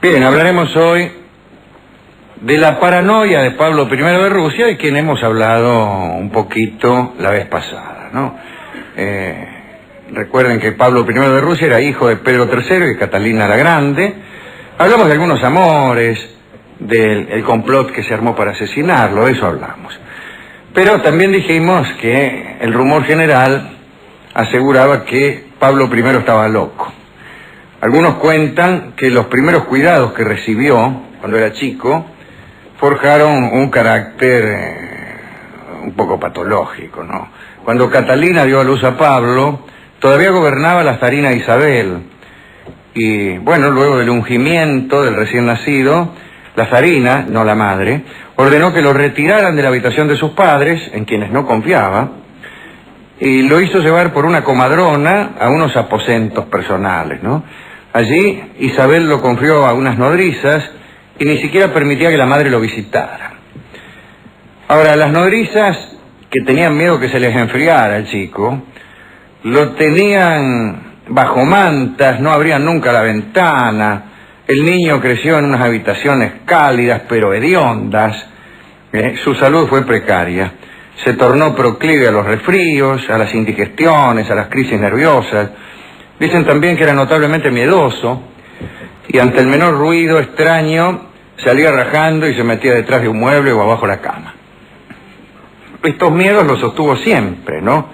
Bien, hablaremos hoy de la paranoia de Pablo I de Rusia, de quien hemos hablado un poquito la vez pasada, ¿no? Recuerden que Pablo I de Rusia era hijo de Pedro III y de Catalina la Grande. Hablamos de algunos amores, del complot que se armó para asesinarlo, de eso hablamos. Pero también dijimos que el rumor general aseguraba que Pablo I estaba loco. Algunos cuentan que los primeros cuidados que recibió cuando era chico forjaron un carácter un poco patológico, ¿no? Cuando Catalina dio a luz a Pablo, todavía gobernaba la zarina Isabel. Y bueno, luego del ungimiento del recién nacido, la zarina, no la madre, ordenó que lo retiraran de la habitación de sus padres, en quienes no confiaba, y lo hizo llevar por una comadrona a unos aposentos personales, ¿no? Allí Isabel lo confió a unas nodrizas y ni siquiera permitía que la madre lo visitara. Ahora, las nodrizas, que tenían miedo que se les enfriara el chico, lo tenían bajo mantas, no abrían nunca la ventana. El niño creció en unas habitaciones cálidas pero hediondas. Su salud fue precaria. Se tornó proclive a los resfríos, a las indigestiones, a las crisis nerviosas. Dicen también que era notablemente miedoso y ante el menor ruido extraño salía rajando y se metía detrás de un mueble o abajo de la cama. Estos miedos los sostuvo siempre, ¿no?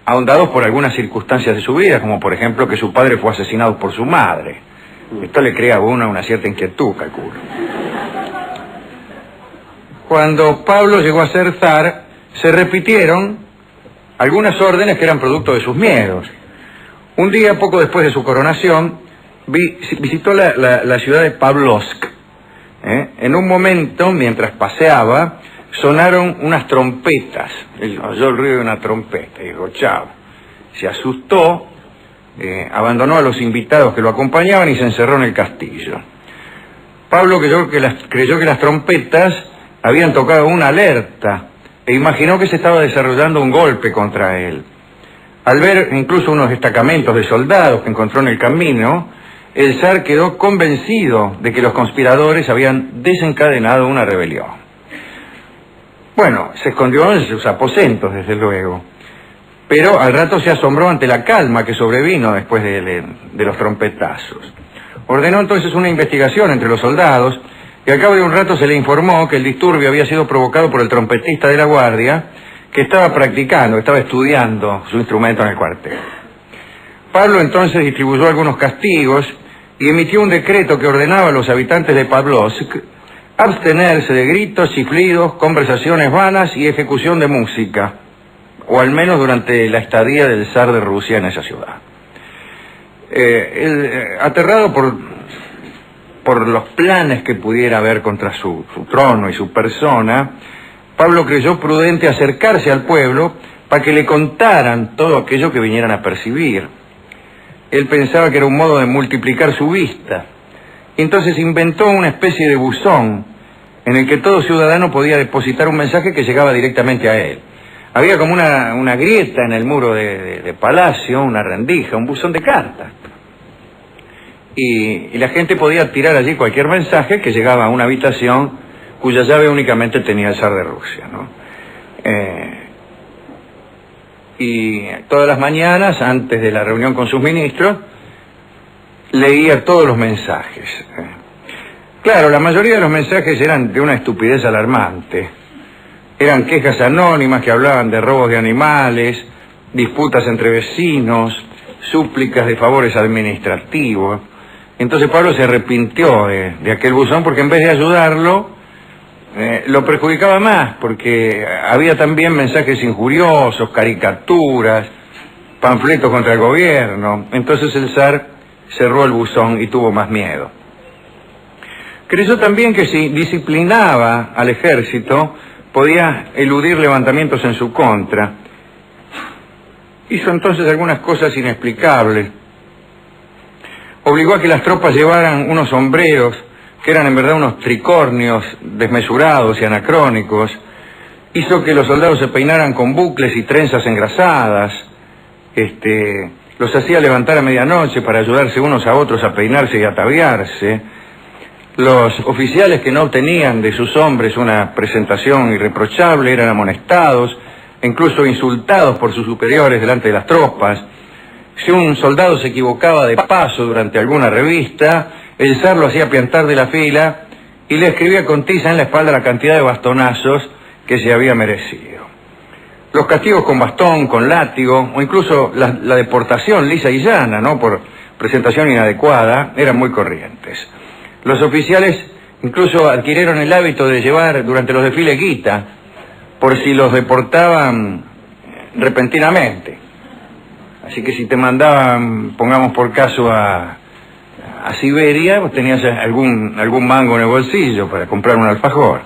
Ahondados por algunas circunstancias de su vida, como por ejemplo que su padre fue asesinado por su madre. Esto le crea a uno una cierta inquietud, calculo. Cuando Pablo llegó a ser zar, se repitieron algunas órdenes que eran producto de sus miedos. Un día, poco después de su coronación, visitó la ciudad de Pavlovsk. En un momento, mientras paseaba, sonaron unas trompetas. Él oyó el ruido de una trompeta y dijo, chao. Se asustó, abandonó a los invitados que lo acompañaban y se encerró en el castillo. Pablo creyó que las trompetas habían tocado una alerta e imaginó que se estaba desarrollando un golpe contra él. Al ver incluso unos destacamentos de soldados que encontró en el camino, el zar quedó convencido de que los conspiradores habían desencadenado una rebelión. Bueno, se escondió en sus aposentos, desde luego, pero al rato se asombró ante la calma que sobrevino después de los trompetazos. Ordenó entonces una investigación entre los soldados y al cabo de un rato se le informó que el disturbio había sido provocado por el trompetista de la guardia que estaba estudiando su instrumento en el cuartel. Pablo entonces distribuyó algunos castigos y emitió un decreto que ordenaba a los habitantes de Pavlovsk abstenerse de gritos, chiflidos, conversaciones vanas y ejecución de música, o al menos durante la estadía del zar de Rusia en esa ciudad. Aterrado por los planes que pudiera haber contra su trono y su persona, Pablo creyó prudente acercarse al pueblo para que le contaran todo aquello que vinieran a percibir. Él pensaba que era un modo de multiplicar su vista. Entonces inventó una especie de buzón en el que todo ciudadano podía depositar un mensaje que llegaba directamente a él. Había como una grieta en el muro de palacio, una rendija, un buzón de cartas. Y la gente podía tirar allí cualquier mensaje que llegaba a una habitación cuya llave únicamente tenía el zar de Rusia, ¿no? Y todas las mañanas, antes de la reunión con sus ministros, leía todos los mensajes. Claro, la mayoría de los mensajes eran de una estupidez alarmante. Eran quejas anónimas que hablaban de robos de animales, disputas entre vecinos, súplicas de favores administrativos. Entonces Pablo se arrepintió de aquel buzón porque en vez de ayudarlo, lo perjudicaba más, porque había también mensajes injuriosos, caricaturas, panfletos contra el gobierno. Entonces el zar cerró el buzón y tuvo más miedo. Creyó también que si disciplinaba al ejército, podía eludir levantamientos en su contra. Hizo entonces algunas cosas inexplicables. Obligó a que las tropas llevaran unos sombreros que eran en verdad unos tricornios desmesurados y anacrónicos. Hizo que los soldados se peinaran con bucles y trenzas engrasadas. los hacía levantar a medianoche para ayudarse unos a otros a peinarse y ataviarse. Los oficiales que no obtenían de sus hombres una presentación irreprochable eran amonestados, incluso insultados por sus superiores delante de las tropas. Si un soldado se equivocaba de paso durante alguna revista, el zar lo hacía piantar de la fila y le escribía con tiza en la espalda la cantidad de bastonazos que se había merecido. Los castigos con bastón, con látigo, o incluso la deportación lisa y llana, ¿no?, por presentación inadecuada, eran muy corrientes. Los oficiales incluso adquirieron el hábito de llevar durante los desfiles guita, por si los deportaban repentinamente. Así que si te mandaban, pongamos por caso, a Siberia, pues tenías algún mango en el bolsillo para comprar un alfajor.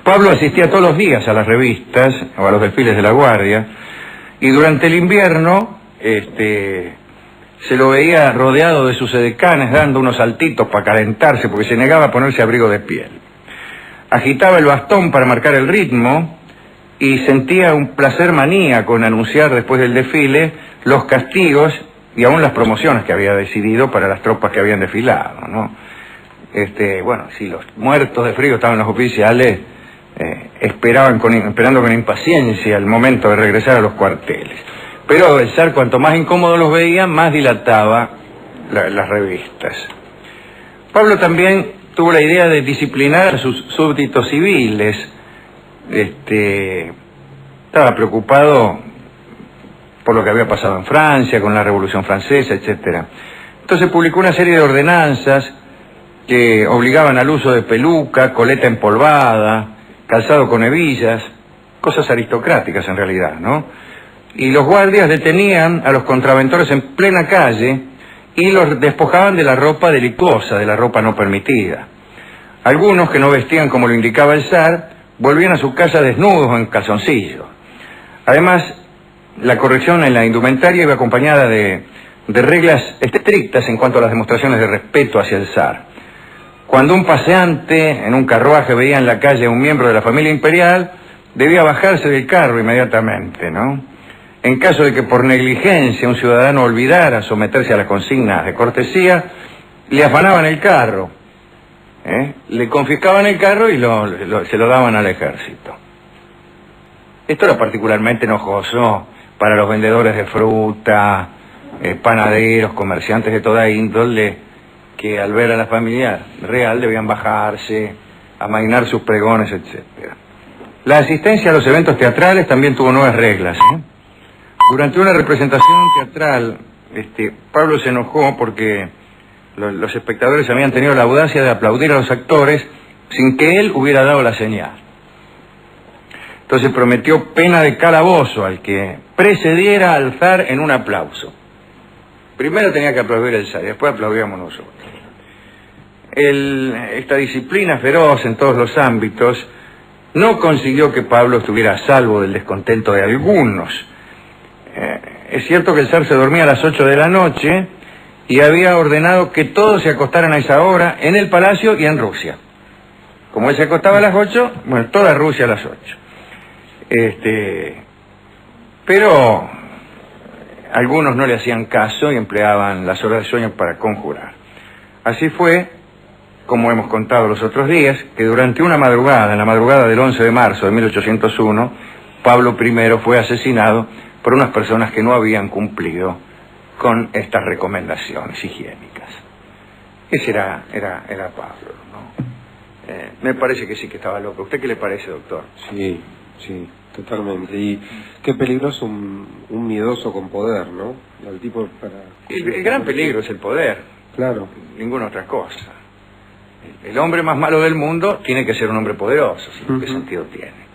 Pablo asistía todos los días a las revistas o a los desfiles de la Guardia, y durante el invierno se lo veía rodeado de sus edecanes dando unos saltitos para calentarse porque se negaba a ponerse abrigo de piel. Agitaba el bastón para marcar el ritmo y sentía un placer maníaco en anunciar después del desfile los castigos y aún las promociones que había decidido para las tropas que habían desfilado, ¿no? Bueno, si los muertos de frío estaban los oficiales, esperando con impaciencia el momento de regresar a los cuarteles. Pero el zar, cuanto más incómodo los veía, más dilataba las revistas. Pablo también tuvo la idea de disciplinar a sus súbditos civiles. Estaba preocupado por lo que había pasado en Francia, con la Revolución Francesa, etc. Entonces publicó una serie de ordenanzas que obligaban al uso de peluca, coleta empolvada, calzado con hebillas, cosas aristocráticas en realidad, ¿no? Y los guardias detenían a los contraventores en plena calle y los despojaban de la ropa delictuosa, de la ropa no permitida. Algunos, que no vestían como lo indicaba el zar, volvían a su casa desnudos o en calzoncillos. Además, la corrección en la indumentaria iba acompañada de reglas estrictas en cuanto a las demostraciones de respeto hacia el zar. Cuando un paseante en un carruaje veía en la calle a un miembro de la familia imperial, debía bajarse del carro inmediatamente, ¿no? En caso de que por negligencia un ciudadano olvidara someterse a las consignas de cortesía, le afanaban el carro, le confiscaban el carro y se lo daban al ejército. Esto era particularmente enojoso para los vendedores de fruta, panaderos, comerciantes de toda índole, que al ver a la familia real debían bajarse, amainar sus pregones, etc. La asistencia a los eventos teatrales también tuvo nuevas reglas. Durante una representación teatral, Pablo se enojó porque los espectadores habían tenido la audacia de aplaudir a los actores sin que él hubiera dado la señal. Entonces prometió pena de calabozo al que precediera al zar en un aplauso. Primero tenía que aplaudir el zar y después aplaudíamos nosotros. Esta disciplina feroz en todos los ámbitos no consiguió que Pablo estuviera a salvo del descontento de algunos. Es cierto que el zar se dormía a las 8 de la noche y había ordenado que todos se acostaran a esa hora en el palacio y en Rusia. Como él se acostaba a las 8, bueno, toda Rusia a las 8. Pero algunos no le hacían caso y empleaban las horas de sueño para conjurar. Así fue, como hemos contado los otros días, que durante una madrugada, en la madrugada del 11 de marzo de 1801, Pablo I fue asesinado por unas personas que no habían cumplido con estas recomendaciones higiénicas. Ese era Pablo, ¿no? Me parece que sí que estaba loco. ¿Usted qué le parece, doctor? Sí, totalmente. Y qué peligroso un miedoso con poder, ¿no? El tipo El gran peligro es el poder. Claro. Ninguna otra cosa. El hombre más malo del mundo tiene que ser un hombre poderoso. ¿Qué sentido tiene?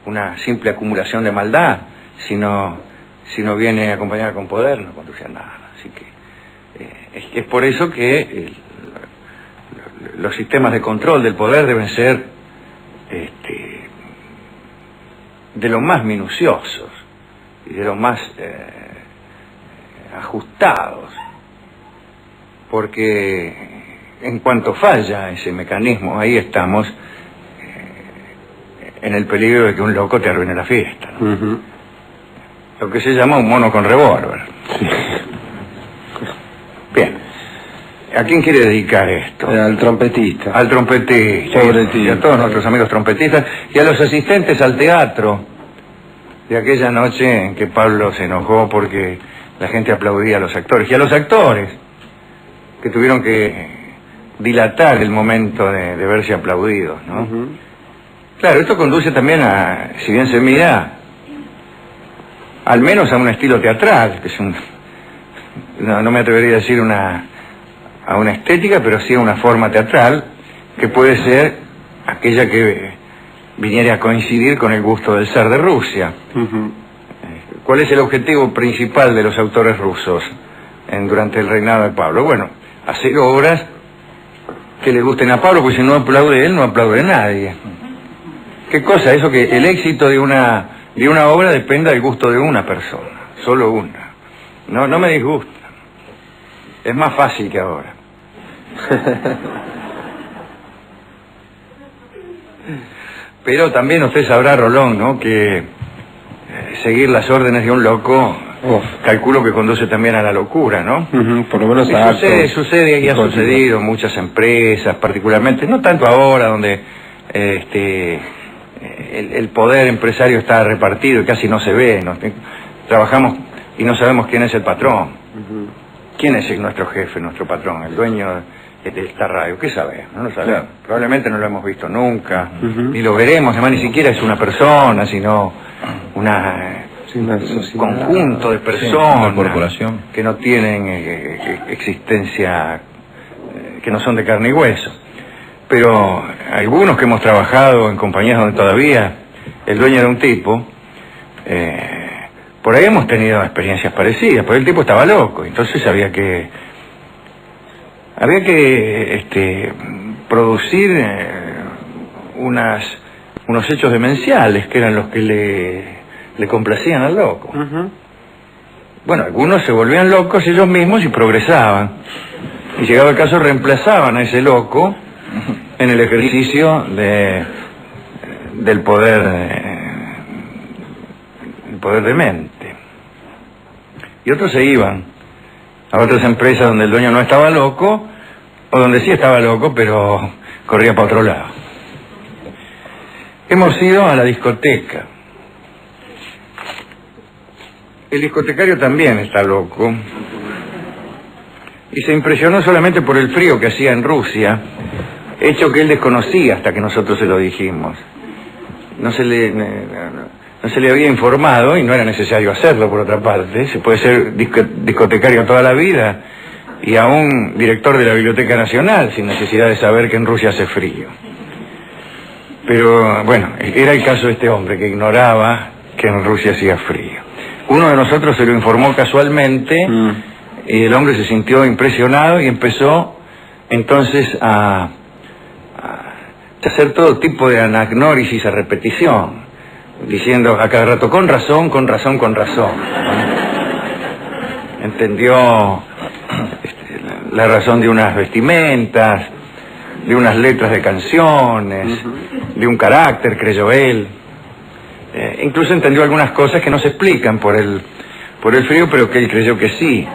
Una simple acumulación de maldad, si no viene acompañada con poder, no conduce a nada. Así que es por eso que los sistemas de control del poder deben ser de los más minuciosos y de los más ajustados, porque en cuanto falla ese mecanismo, ahí estamos en el peligro de que un loco te arruine la fiesta, ¿no? lo que se llama un mono con revólver. Sí. Bien. ¿A quién quiere dedicar esto? Al trompetista. Al trompetista. Sobre ti. Y a todos nuestros amigos trompetistas y a los asistentes al teatro de aquella noche en que Pablo se enojó porque la gente aplaudía a los actores. Y a los actores que tuvieron que dilatar el momento de verse aplaudidos, ¿no? Claro, esto conduce también a, si bien se mira, al menos a un estilo teatral, que es no me atrevería a decir a una estética, pero sí a una forma teatral, que puede ser aquella que viniera a coincidir con el gusto del zar de Rusia. ¿Cuál es el objetivo principal de los autores rusos durante el reinado de Pablo? Bueno, hacer obras que le gusten a Pablo, porque si no aplaude él, no aplaude nadie. ¿Qué cosa? Eso que el éxito de una obra dependa del gusto de una persona, solo una. No me disgusta. Es más fácil que ahora. Pero también usted sabrá, Rolón, ¿no?, que seguir las órdenes de un loco, calculo que conduce también a la locura, ¿no? Por lo menos sucede y ha sucedido en muchas empresas, particularmente, no tanto ahora, donde el poder empresario está repartido y casi no se ve, ¿no? Trabajamos y no sabemos quién es el patrón. ¿Quién es nuestro jefe, nuestro patrón, el dueño de esta radio? ¿Qué sabemos? No lo sabemos. Claro. Probablemente no lo hemos visto nunca, ni lo veremos, además ni siquiera es una persona, sino un conjunto de personas, una corporación, que no tienen existencia, que no son de carne y hueso. Pero algunos que hemos trabajado en compañías donde todavía el dueño era un tipo, por ahí hemos tenido experiencias parecidas, porque el tipo estaba loco, entonces había que producir unos hechos demenciales que eran los que le complacían al loco. Bueno, algunos se volvían locos ellos mismos y progresaban, y llegado el caso reemplazaban a ese loco en el ejercicio del poder de mente. Y otros se iban a otras empresas donde el dueño no estaba loco, o donde sí estaba loco, pero corría para otro lado. Hemos ido a la discoteca. El discotecario también está loco, y se impresionó solamente por el frío que hacía en Rusia, hecho que él desconocía hasta que nosotros se lo dijimos. No se le había informado, y no era necesario hacerlo por otra parte. Se puede ser discotecario toda la vida y aún director de la Biblioteca Nacional sin necesidad de saber que en Rusia hace frío. Pero bueno, era el caso de este hombre que ignoraba que en Rusia hacía frío. Uno de nosotros se lo informó casualmente y el hombre se sintió impresionado y empezó entonces a hacer todo tipo de anagnórisis a repetición, diciendo a cada rato, con razón, con razón, con razón. Entendió la razón de unas vestimentas, de unas letras de canciones, de un carácter, creyó él. Incluso entendió algunas cosas que no se explican por el frío, pero que él creyó que sí.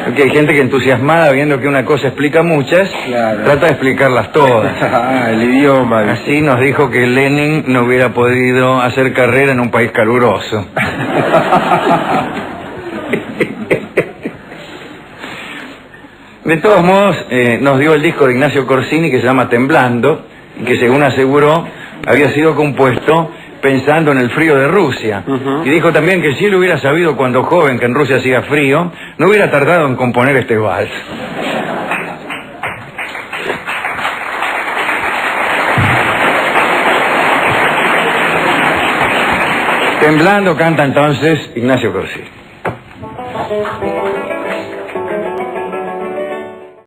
Porque hay gente que entusiasmada, viendo que una cosa explica muchas, trata de explicarlas todas. El idioma. Así nos dijo que Lenin no hubiera podido hacer carrera en un país caluroso. De todos modos, nos dio el disco de Ignacio Corsini que se llama Temblando, y que según aseguró, había sido compuesto pensando en el frío de Rusia. Y dijo también que si él hubiera sabido cuando joven que en Rusia hacía frío, no hubiera tardado en componer este vals. Temblando canta entonces Ignacio Corsini.